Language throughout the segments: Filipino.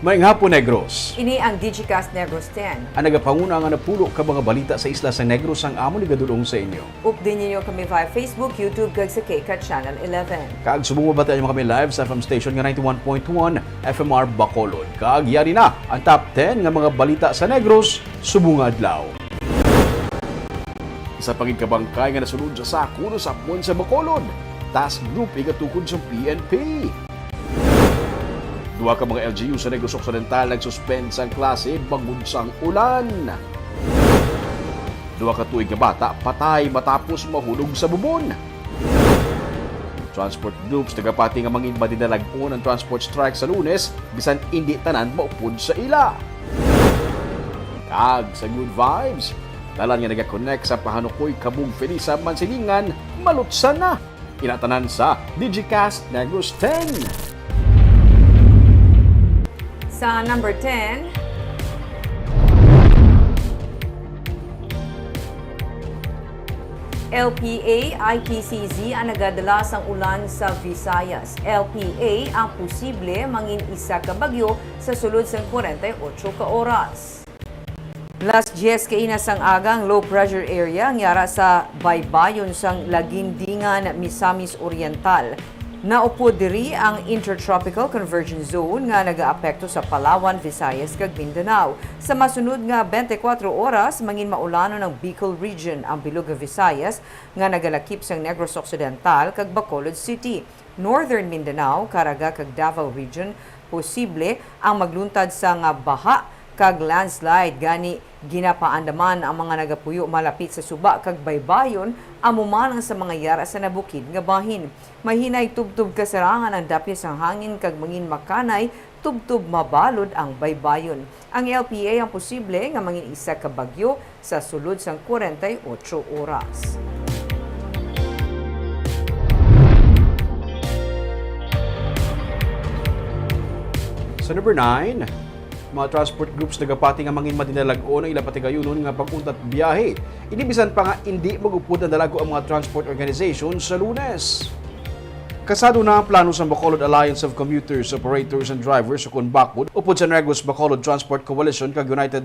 Maayong hapon, Negros. Ini ang Digicast Negros 10. Ang nagapanguna nga napulo ka mga balita sa isla sa Negros ang amo ni gadulong sa inyo. Update ninyo kami via Facebook, YouTube, kag sa KCAT Channel 11. Kag sumubabatan mo kami live sa FM station nga 91.1 FMR Bacolod. Kag yari na ang top 10 nga mga balita sa Negros subong adlaw. Isa pagid kabangkay nga nasulod sa sakuno sa Puan sa Bacolod. Task Group igatukod sa PNP. Duha ka mga LGU sa Negros Occidental nagsuspend sa klase bangod sang ulan. Duha ka tuig nga bata patay matapos mahulog sa bubon. Transport groups nagapati nga mangin madinalagon ang transport strike sa Lunes bisan hindi tanan maupod sa ila. Kag sa good vibes, dalan nga nag-connect sa Pahanukoy Kabug Felisa Mansilingan, malutsan na. Inatanan sa Digicast Negros 10. Sa number 10, LPA, IPCZ ang nagadala sang ulan sa Visayas. LPA ang posible mangin isa ka bagyo sa sulod sang 48 ka oras. Las 10 kainas ang agang low pressure area ang yara sa baybayon sang Lagindingan, Misamis Oriental. Naupo diri ang Intertropical Convergence Zone nga nagaapekto sa Palawan, Visayas kag Mindanao. Sa masunod nga 24 oras, mangin maulano ng Bicol Region ang bilog nga Visayas nga nagalakip sang Negros Occidental kag Bacolod City. Northern Mindanao, Caraga kag Davao Region, posible ang magluntad sa nga baha kag landslide gani ginapaandaman ang mga nagapuyo malapit sa suba kag baybayon amuman ang sa mga yara sa nabukid nga bahin. Mahinay tubtub kasarangan ang dapis ang hangin kag mangin makanay tubtub mabalod ang baybayon. Ang LPA ang posible nga mangin isa ka bagyo sa sulod sang 48 oras. Sa number 9, mga transport groups nagapati nga mangin madinalagon ang ilang patigayunon nga pag-untat biyahe. Inibisan pa nga hindi magupod ang dalago ang mga transport organization sa Lunes. Kasado na ang plano sa Bacolod Alliance of Commuters, Operators and Drivers o Kunbakod upod sa Negros Bacolod Transport Coalition kag United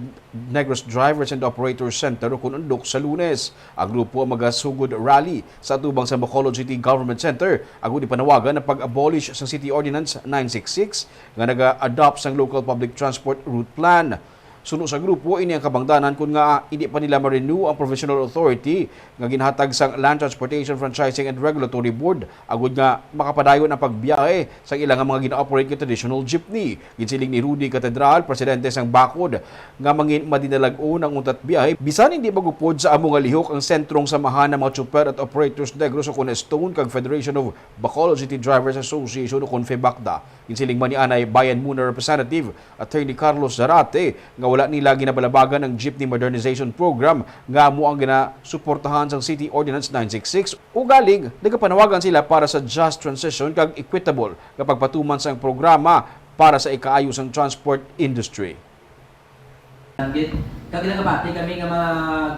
Negros Drivers and Operators Center o Kunundok sa Lunes. Ang grupo ang magasugod rally sa atubang sa Bacolod City Government Center agud ipanawagan na pag-abolish sa City Ordinance 966 nga naga-adopt sang Local Public Transport Route Plan. Suno sa grupo, ini ang kabangdanan kung nga hindi pa nila ma-renew ang Provisional Authority nga ginhatag sa Land Transportation Franchising and Regulatory Board agud nga makapadayon ang pagbiyahe sa ilang mga gina-operate nga traditional jeepney. Ginsiling ni Rudy Catedral, presidente sang Bacod, nga mangin madinalag-on ang untat biyahe bisan hindi magupod sa among lihok ang sentrong samahan ng mga chopper at operators Negros o Stone kag Federation of Bacolod City Drivers Association o Confebacda. Ginsiling man ni anay Bayan Muna Representative Attorney Carlos Zarate nga wala nila ginabalabagan ang Jeepney Modernization Program nga mo ang ginasuportahan sa City Ordinance 966 ugaling nagapanawagan sila para sa just transition kag equitable nga pagpatuman sa programa para sa ikaayos ang transport industry. Kag nagapati kami nga mga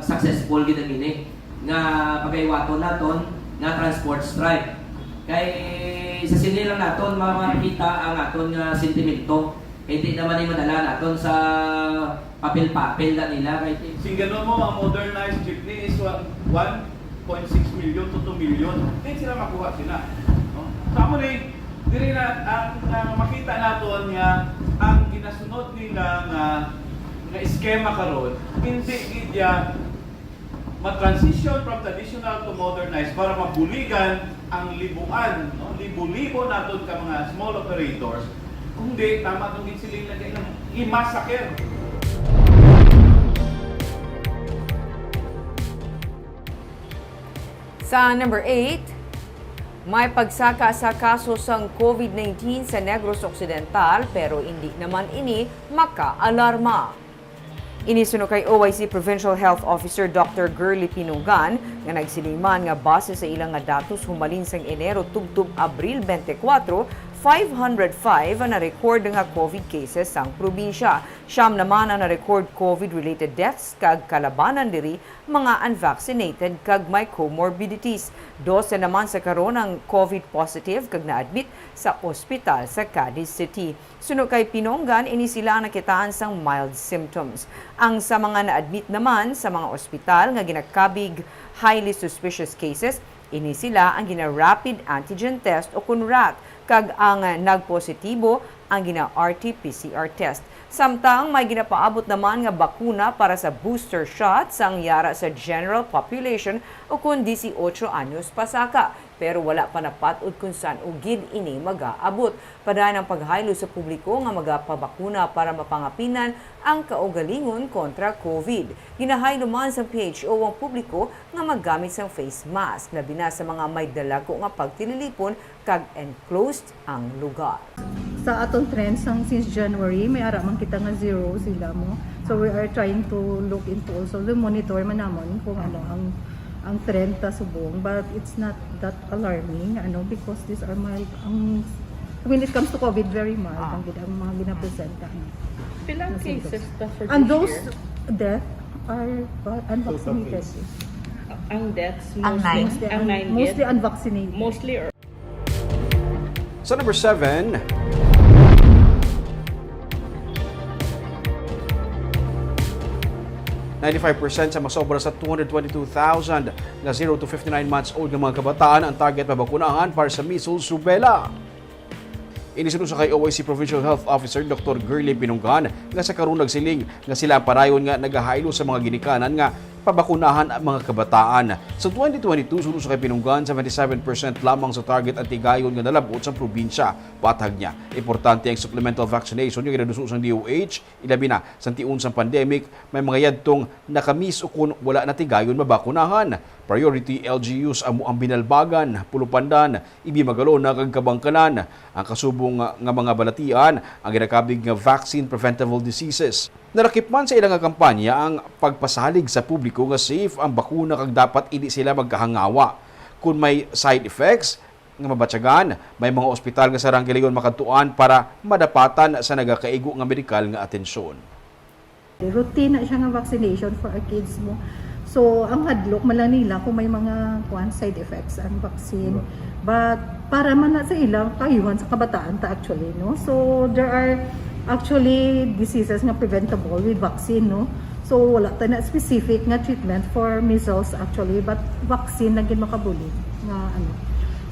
successful gid ini nga pagaywaton naton nga transport strike. Kay sa sinilang naton makita ang aton nga sentimento. Hindi naman yung madala natin sa papel-papel na nila. Kung gano'n mo, ang modernized jeepney is 1.6 million to 2 million. Hindi sila makuha sila. No? Sa mo rin, diri na ang makita natin nga ang ginasunod nila nga iskema karon hindi gidya ma-transition from traditional to modernized para mabuligan ang libuan, no? Libo-libo natin ka mga small operators. Kung di, tama itong ginsiling lagay ng i-massacre. Sa number 8, may pagsaka sa kaso sang COVID-19 sa Negros Occidental pero hindi naman ini maka-alarma. Inisuno kay OIC Provincial Health Officer Dr. Gurley Pinugan nga nagsilingan nga base sa ilang nga datos humalin sang Enero tubtub Abril 24, 505 ang na-record nga COVID cases sang probinsya. Siyam naman ang na-record COVID-related deaths kag kalabanan diri mga unvaccinated kag may comorbidities. 12 naman sa karon ang COVID positive kag na-admit sa ospital sa Cadiz City. Sunod kay Pinongan, ini sila nakitaan sang mild symptoms. Ang sa mga na-admit naman sa mga ospital nga ginakabig highly suspicious cases, ini sila ang gina-rapid antigen test o kunrat kag ang nagpositibo ang gina-RT-PCR test. Samtang may ginapaabot naman nga bakuna para sa booster shot sang yara sa general population o kung 18 anyos pasaka. Pero wala pa napatud kung saan ugid ini mag-aabot. Padayon ang paghaylo sa publiko nga magapabakuna para mapangapinan ang kaugalingon kontra COVID. Ginahaylo man sa PHO ang publiko nga maggamit sang face mask, labi na sa mga may dalago nga pagtililipon kag enclosed ang lugar. Sa atong trends since January, may ara man kita nga zero sila mo. So we are trying to look into also the monitor man namon kung ano ang trend ta subong, but it's not that alarming because these are mild when it comes to COVID, very mild ang mga ginapresenta. Pilang cases ta for And this those year? death are unvaccinated. Ang deaths Ang mostly, nine? Mostly unvaccinated. mostly or Sa number 7, %95% sa masobra sa 222,000 na 0 to 59 months old ng mga kabataan ang target mabakunahan para sa measles, rubella. Inisunod sa kay OIC Provincial Health Officer Dr. Girly Pinongan nga sa karon nagsiling nga sila parayon nga nagahaylo sa mga ginikanan nga pabakunahan ang mga kabataan. Sa 2022, sunod sa kay Pinongan, 77% lamang sa target ang tigayon nga nalabot sa probinsya. Patag niya, importante ang supplemental vaccination yung inaduso sa DOH, ilabi na sa tiun sa pandemic, may mga yadtong nakamiss o kung wala na tigayon mabakunahan. Priority LGUs amo ang Binalbagan, Pulupandan, Ibimagalona kag Kabangkanan. Ang kasubong nga mga balatian ang ginakabig nga vaccine preventable diseases. Narakip man sa ilang nga kampanya ang pagpasalig sa publiko nga safe ang bakuna kag dapat hindi sila magkahangawa. Kung may side effects nga mabatyagan, may mga ospital nga sarang gilingon makadtuan para madapatan sa nagakaigo nga medikal nga atensyon. Routine na siya nga vaccination for our kids mo. So, ang hadlok man lang nila kung may mga side effects ang vaccine. But para man na sa ilang kayuhan sa kabataan ta actually, no? So, there are actually diseases nga preventable with vaccine, no? So, wala tayo na specific nga treatment for measles actually, but vaccine na gin makabuli nga ano.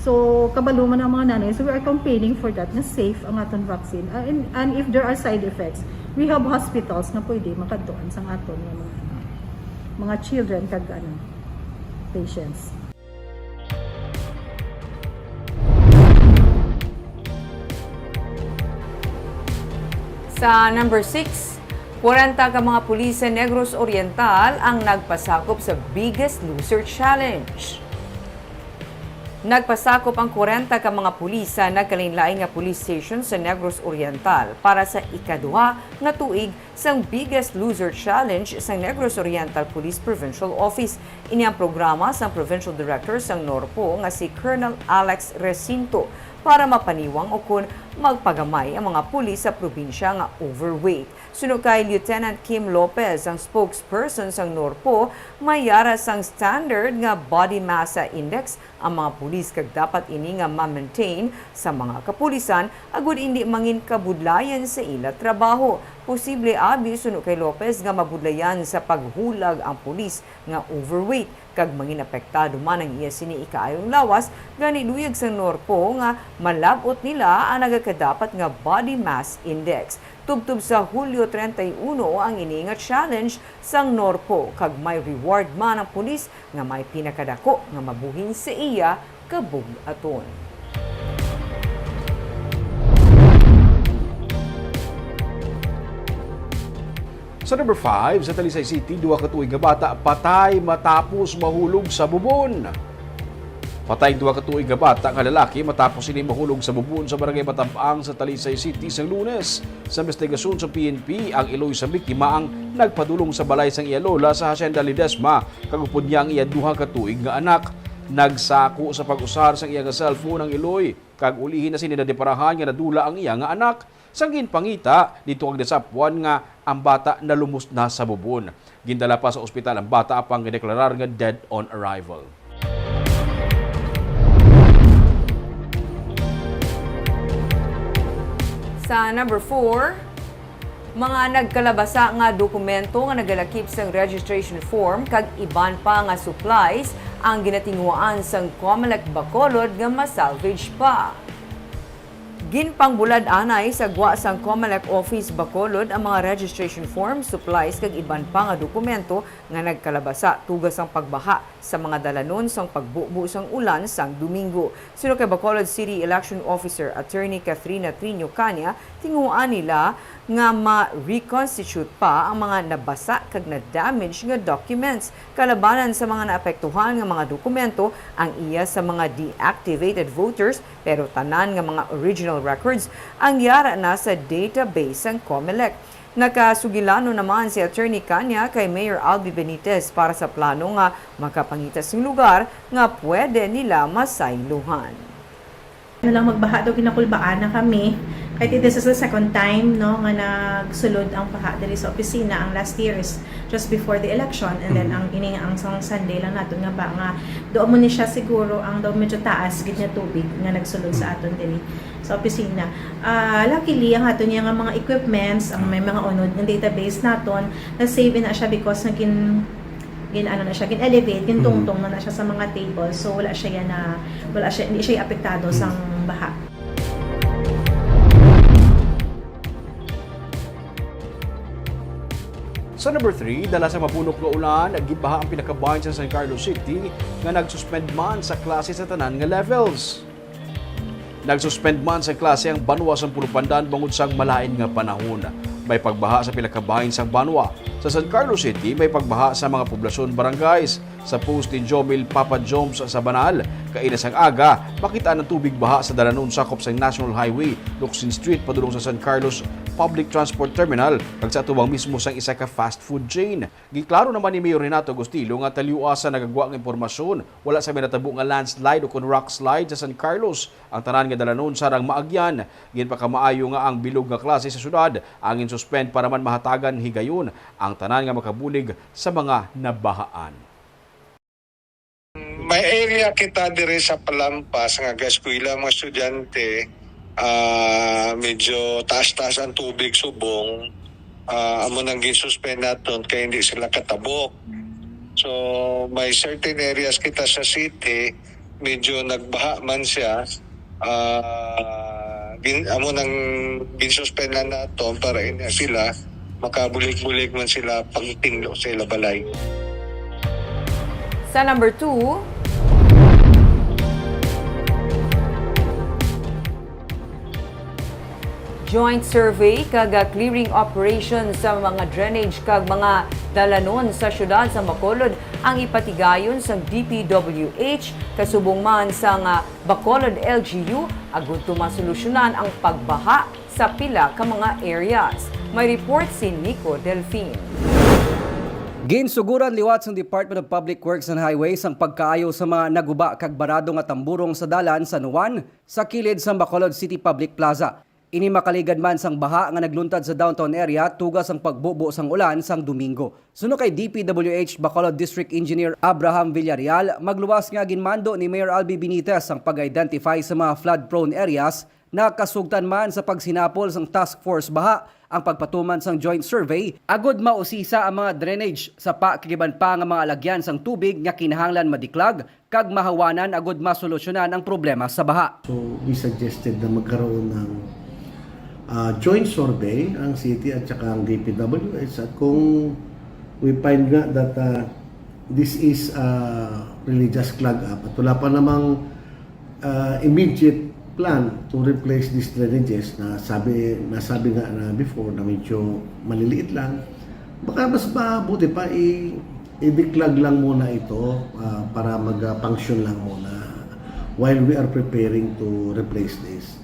So, kabalo man ang mga nanay. So, we are campaigning for that na safe ang aton vaccine. And if there are side effects, we have hospitals na pwede makadtuan sa aton mga children kag patients. Sa number 6, 40 ka mga pulis sa Negros Oriental ang nagpasakop sa Biggest Loser Challenge. Nagpasakop ang 40 ka mga pulis sa nagkalain-laing nga police station sa Negros Oriental para sa ikaduha nga tuig sang Biggest Loser Challenge sa Negros Oriental Police Provincial Office. Ini ang programa sang Provincial Director sang Norpo nga si Colonel Alex Recinto para mapaniwang o kung magpagamay ang mga pulis sa probinsya nga overweight. Sunod kay Lieutenant Kim Lopez, ang spokesperson sang Norpo, mayara sang standard nga body mass index ang mga pulis kag dapat ini nga ma-maintain sa mga kapulisan agud hindi mangin kabudlayan sa ila trabaho. Posible abi sunod kay Lopez nga mabudlayan sa paghulag ang pulis nga overweight kag mangin apektado man ang iya sini ikaayong lawas gani luyag sa Norpo nga malabot nila ang nagakadapat nga body mass index. Tubtub sa Hulyo 31 ang ini nga challenge sang Norpo kag may reward man ang pulis nga may pinakadako nga mabuhin sa iya kabug-aton. Sa number 5, sa Talisay City, 2 ka tuig nga bata patay matapos mahulog sa bubon. Patay 2 ka tuig nga bata nga lalaki matapos sila mahulog sa bubon sa barangay Matampang sa Talisay City sa Lunes. Sa investigasyon sa PNP, ang iloy sa biktima ang nagpadulong sa balay sang iya lola sa Hacienda Ledesma, kagupod niya ang iya 2 ka tuig nga anak. Nagsako sa pag-usar sang iyang cellphone ang Iloy, kag ulihin na sinidadeparahan nga nadula ang iyang nga anak. Sangin pangita, dito kag nasapuan nga ang bata nalumos na sa bubon. Gindala pa sa ospital ang bata apang gideklarar nga dead on arrival. Sa number 4, mga nagkalabasa nga dokumento nga nagalakip sang registration form kag iban pa nga supplies ang ginatinguan sang Comelec Bacolod nga masalvage pa. Ginpangbulad anay sa gwa sang Comelec Office Bacolod ang mga registration form, supplies kag iban pa nga dokumento nga nagkalabasa tugas ang pagbaha sa mga dalanon sang pagbubo sang ulan sang Domingo. Sino kay Bacolod City Election Officer Attorney Catherina Trino Cania, tinguan nila nga ma-reconstitute pa ang mga nabasa kag na-damage nga documents. Kalabanan sa mga naapektuhan nga mga dokumento ang iya sa mga deactivated voters, pero tanan nga mga original records ang yara na sa database ng Comelec. Nakasugilano naman si Attorney Cania kay Mayor Albi Benitez para sa plano nga makapangitas ng lugar nga pwede nila masayluhan. Ano lang magbaha daw ginakulbaan na kami. Kahit this is the second time no nga nagsulod ang baha diri sa opisina. Ang last year is just before the election, and then ang ini ang sang Sunday lang naton nga ba nga doon mo ni siya siguro ang daw medyo taas gid nga tubig nga nagsulod sa aton diri sa opisina. Luckily ang aton nga mga equipments, ang may mga unod ng database naton na save na siya because naging elevate, tungtong na siya sa mga tables, so hindi siya apektado sa baha. Sa number 3, dala sa mapunok nga ulan, naggibaha ang pinakabahin sa San Carlos City nga nagsuspend man sa klase sa tanan nga levels. Nagsuspend man sa klase ang Banwa sa Pulupandan bangod sang malain nga panahon. May pagbaha sa pinakabahin sang Banwa. Sa San Carlos City, may pagbaha sa mga poblasyon barangays. Sa post ni Jomil Papa Joms sa Banal, kainas ang aga, makita ng tubig baha sa dalanon sakop sa National Highway, Locsin Street, padulong sa San Carlos Public Transport Terminal, kag sa tuwang mismo sang isa ka fast food chain. Giklaro naman ni Mayor Renato Agustilo nga taliwa sa nagagwa nga impormasyon, wala sa minatabo nga landslide o kun rock slide sa San Carlos. Ang tanan nga dalanon sarang maagyan. Gin pa kamaayo nga ang bilog nga klase sa syudad, angin suspend para man mahatagan higayon ang tanan nga makabulig sa mga nabahaan. May area kita dire sa Palampas nga gaskwela mga estudyante, medyo taas-taas ang tubig subong, amo nang gisuspend naton kaya hindi sila katabok. So may certain areas kita sa city medyo nagbaha man siya, amo nang gisuspend na naton para sila makabulig-bulig man sila pagtinglo sa ila balay. Sa number 2, joint survey kag clearing operation sa mga drainage kag mga dalanon sa syudad sa Bacolod ang ipatigayon sa DPWH kasubong man sa Bacolod LGU agud masolusyonan ang pagbaha sa pila ka mga areas. May report si Nico Delfin. Ginsuguran liwat sa Department of Public Works and Highways ang pagkaayo sa mga naguba kag barado nga tamburong sa dalan sa Nuwan sa kilid sa Bacolod City Public Plaza. Ini makaligad man sang baha nga nagluntad sa downtown area tugas ang pagbubo sang ulan sang Domingo. Suno kay DPWH Bacolod District Engineer Abraham Villarreal, magluwas nga ginmando ni Mayor Albi Benitez ang pag-identify sa mga flood-prone areas na kasugtan man sa pagsinapol sang task force baha ang pagpatuman sang joint survey agud mausisa ang mga drainage sa pakikiban pa nga mga lagyan sang tubig nga kinahanglan madiklag kag mahawanan agud masolusyonan ang problema sa baha. So we suggested na magkaroon ng joint survey ang city at saka ang DPWH, at kung we find nga that this is really just clog up at wala pa namang immediate plan to replace these drainages na sabi nga na before na medyo maliliit lang, baka mas mabuti pa i-declog lang muna ito para mag-function lang muna while we are preparing to replace this.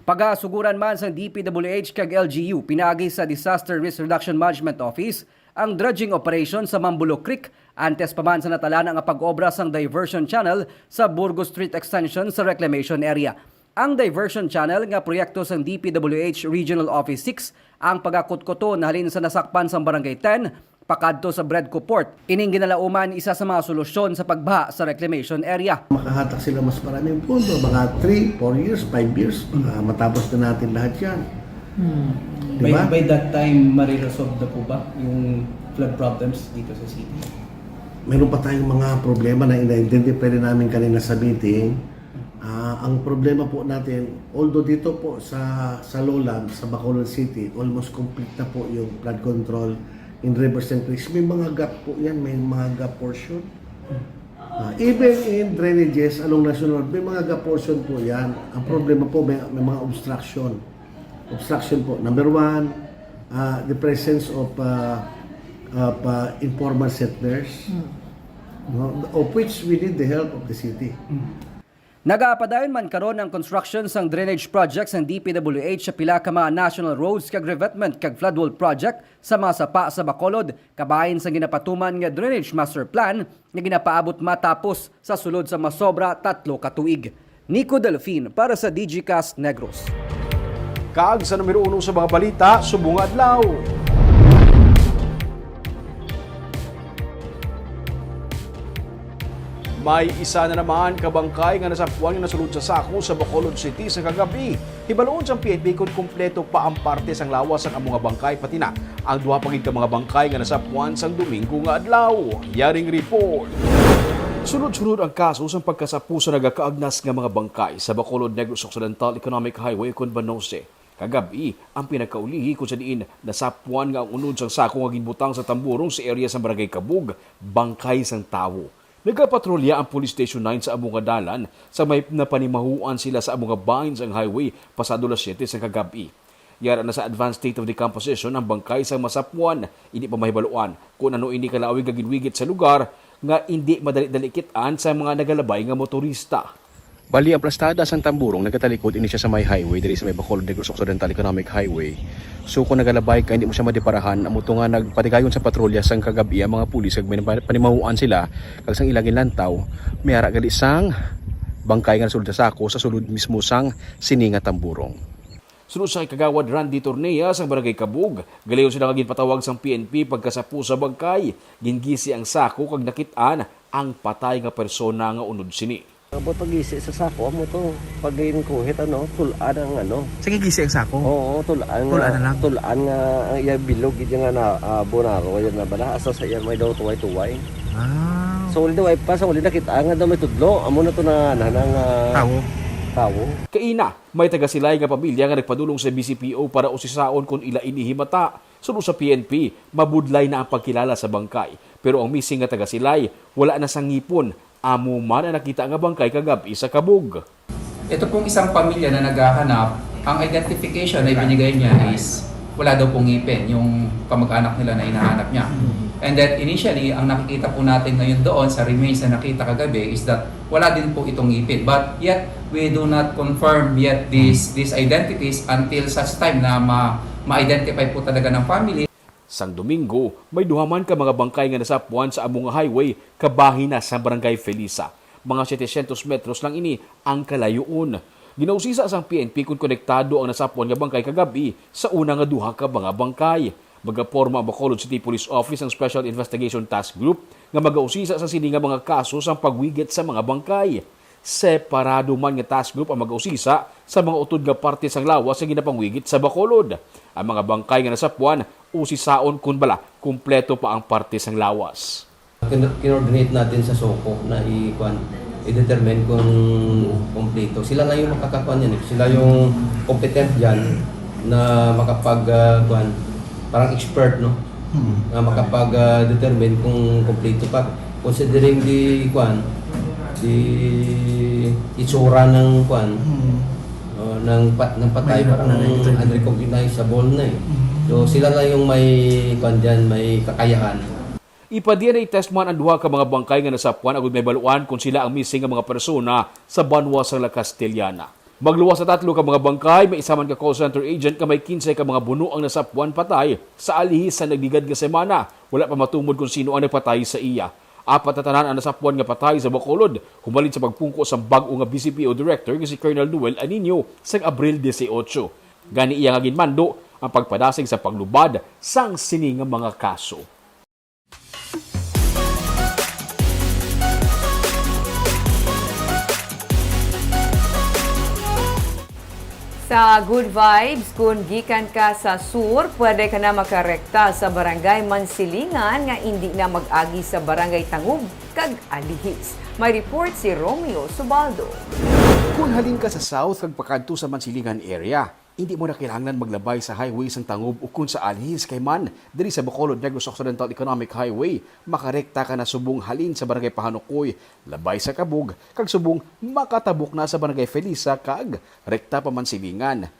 Pagasuguran man sa DPWH kag LGU, pinagi sa Disaster Risk Reduction Management Office ang dredging operation sa Mambulo Creek antes pa man sa natala nga pag-obra sang diversion channel sa Burgos Street Extension sa reclamation area. Ang diversion channel nga proyekto sang DPWH Regional Office 6 ang pagakutkuto na halin sa nasakpan sang Barangay 10 pakadto sa Bredco Port. Ining ginalauman isa sa mga solusyon sa pagbaha sa reclamation area. Makahatak sila mas maraming pondo, mga 3, 4 years, 5 years, matapos na natin lahat yan. Diba? By that time, mariresolve na po ba yung flood problems dito sa city? Meron pa tayong mga problema na ina-identify rin namin kanina sa meeting. Ang problema po natin, although dito po sa Lowland, sa Bacolod City, almost complete na po yung flood control in rivers and creeks. May mga gap po yan, may mga gap portion. Even in drainages along National Road, may mga gap portion po yan. Ang problema po, may mga obstruction. Obstruction po. Number one, the presence of informal settlers, of which we need the help of the city. Nagaapadayon man karon ang construction sang drainage projects ng DPWH sa pila ka mga national roads kag revetment kag floodwall project sa mga sapa sa Bacolod kabahin sa ginapatuman nga drainage master plan nga ginapaabot matapos sa sulod sa masobra 3 ka tuig. Nico Delfin para sa DigiCast Negros. Kag sa numero 1 sa mga balita, subong adlaw. May isa na naman kabangkay nga nasapuan nga nasulod sa sako sa Bacolod City sa kagabi. Hibaloon sa PNP kung kumpleto pa ang parte sang lawas ang mga bangkay pati na ang duha pagid ka mga bangkay nga nasapuan sang Domingo nga adlaw. Yaring report. Sunod-sunod ang kaso sa pagkasapu sa nagakaagnas nga mga bangkay sa Bacolod Negros Occidental Economic Highway kon Banose. Kagabi, ang pinakaulihi kung sa diin nasapuan nga ang unod sang sako nga ginbutang sa tamburong sa area sa Barangay Kabug, bangkay sang tawo. Nagkapatrolya ang Police Station 9 sa among dalan sa may napanimahuan sila sa among bahin ang highway pasado las 7 sa kagabi. Yara na sa advanced state of decomposition ang bangkay sa masapuan, hindi pa mahibaluan kung ano ini kalawig gaginwigit sa lugar nga hindi madali-dalikitan sa mga nagalabay nga motorista. Bali ang plastada sang tamburong nagkatalikod ini siya sa may highway diri sa may Bacolod Negros Occidental Economic Highway. So kung nagalabay ka hindi mo siya madiparahan, amo to nga nagpatigayon sa patrolya sang kagabi ang mga pulis kag may panimahuan sila kag sang ilagin lantaw, may ara gali sang bangkay nga nasulod sa sako sa sulod mismo sang sininga tamburong. Sunod sa kagawad Randy Tornea sang Barangay Kabug, galayon sila kagin patawag sang PNP pagkasapu sa bangkay, gingisi ang sako kag nakitaan ang patay nga persona nga unod sini. Abot pag-isi sa sako mo to, pag-in kuhit tulaan ang Sige, gisi ang sako? Oo, tulaan na lang? Tulaan nga, ang iya bilog, hindi nga na bonaro, yan na bala, asa sa iya may daw tuway-tuway. So, uli daw ay pa, sa uli nakita nga daw may tudlo, amo na to na tawo. Kaina, may taga-silay nga pamilya nga nagpadulong sa BCPO para usisaon kung ila inihimata. Sunod sa PNP, mabudlay na ang pagkilala sa bangkay. Pero ang missing nga taga-silay, wala na sang ngipon. Amo man na nakita nga bangkay kagabi sa Kabug. Ito pong isang pamilya na naghahanap, ang identification na ibinigay niya is wala daw pong ngipin, yung kamag-anak nila na hinahanap niya. And then initially, ang nakikita po natin ngayon doon sa remains na nakita kagabi is that wala din po itong ngipin. But yet, we do not confirm yet these identities until such time na ma-identify po talaga ng family. Sang Domingo, may duhaman ka mga bangkay nga nasapuan sa among highway kabahin na sa Barangay Felisa. Mga 700 metros lang ini ang kalayoon. Ginausisa sang PNP kung konektado ang nasapuan nga bangkay kagabi sa una nga duha ka mga bangkay. Magaporma ang Bacolod City Police Office ang Special Investigation Task Group nga magausisa sa sini nga mga kaso sa pagwigit sa mga bangkay. Separado man nga task group ang mag-usisa sa mga utod nga parte sang lawas sa ginapangwigit sa Bacolod. Ang mga bangkay nga nasapuan, usisaon kun bala, kumpleto pa ang parte sang lawas. Kinordinate natin sa SOCO na i-determine kung kumpleto. Sila na yung makakakuan yan. Sila yung competent dyan na parang expert, no? Na makapag-determine kung kumpleto pa. Considering the itsura ng ng patay, parang unrecognizable na eh. So sila lang yung may may kakayahan. Ipa-DNA test man ang duha ka mga bangkay nga nasapuan agud may baluan kung sila ang missing nga mga persona sa banwa sa La Castellana. Magluwas sa 3 ka mga bangkay, may isaman ka call center agent ka may 15 ka mga buno ang nasapuan patay sa alihis sa nagdigad nga semana. Wala pa matumod kung sino ang nagpatay sa iya. 4 na tanan ang nasapuan nga patay sa Bacolod, humalin sa pagpungko sa bag-o nga BCPO director nga si Colonel Noel Anino sa Abril 18. Gani iya nga ginmando ang pagpadasig sa paglubad sang sini nga mga kaso. Sa Good Vibes, kung gikan ka sa sur, pwede ka na makarekta sa Barangay Mansilingan nga hindi na mag-agi sa Barangay Tangub kag Alihis. May report si Romeo Subaldo. Kung halin ka sa south kag pakanto sa Mansilingan area, hindi mo na kailangan maglabay sa highway sang Tangub o kung sa Alihis kay man diri sa Bacolod Negros Occidental Economic Highway, makarekta ka na subong halin sa Barangay Pahanukoy, labay sa Kabug, kag subong makatabok na sa Barangay Felisa kag rekta pa Mansilingan.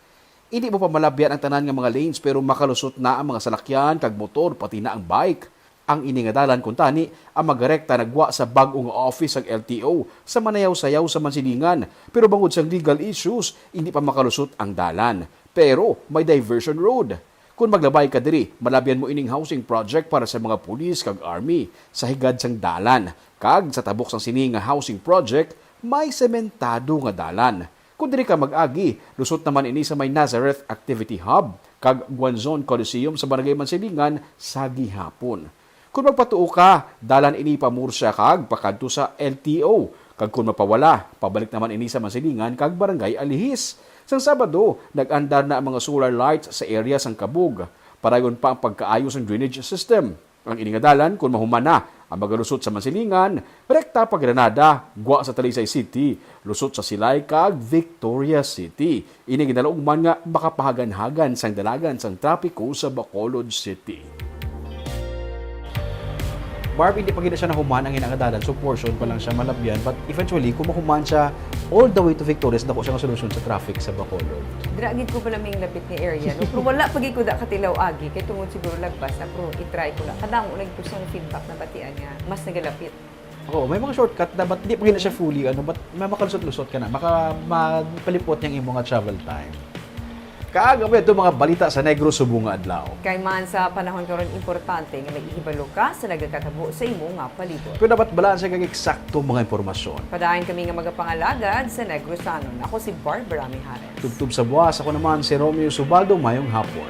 Hindi mo pa malabyan ang tanan nga mga lanes pero makalusot na ang mga salakyan kag motor pati na ang bike. Ang iningadalan kuntani ang magarekta nagwa sa bag-ong office ng LTO sa manayaw-sayaw sa Mansilingan. Pero bangod sa legal issues, hindi pa makalusot ang dalan. Pero may diversion road. Kung maglabay ka diri, malabyan mo ining housing project para sa mga pulis kag army sa higad sang dalan. Kag sa tabok sang sini nga housing project, may sementado nga dalan. Kung diri ka mag-agi, lusot naman ini sa may Nazareth Activity Hub kag Guanzon Coliseum sa Barangay Mansilingan sa gihapon. Kung magpatuo ka, dalan ini pa Murcia kag pakadto sa LTO. Kag kung mapawala, pabalik naman ini sa Mansilingan kag Barangay Alihis. Sang Sabado, nag-andar na ang mga solar lights sa area sang Kabug. Parayon pa ang pagkaayos ng drainage system. Ang iningadalan, kung mahuman na ang magalusot sa Mansilingan, rekta pa Granada, gwa sa Talisay City, lusot sa Silay kag Victoria City. Ini ginalaugman nga makapahagan-hagan sang dalagan sang trapiko sa Bacolod City. Barb, hindi pa gina siya nahuman ang inangadalan, so portion pa lang siya malabyan. But eventually, kung mahuman siya all the way to Victorias, dako siya ng solusyon sa traffic sa Bacolod. Dragid ko pala may lapit ni area. No? Pero wala pagi ko da katilaw agi. Kaya tungod siguro lagpas na. Pero itry ko na. Kadang ulang gusto ng feedback na batian niya. Mas nagalapit. Oo, may mga shortcut na, but hindi pa gina siya fully, but may makalusot-lusot ka na. Maka magpalipot niyang imong nga travel time. Kaagabi ito mga balita sa Negros Subong nga adlaw. Kay man sa panahon karon importante nga nag-ihibalo ka sa nagakatabo sa imo nga palibot. Pero dapat balanse kag eksakto mga impormasyon. Padayon kami nga magapangalagad sa Negrosanon. Ako si Barbara Mijares. Tubtub sa buwas, ako naman si Romeo Subaldo, mayong hapon.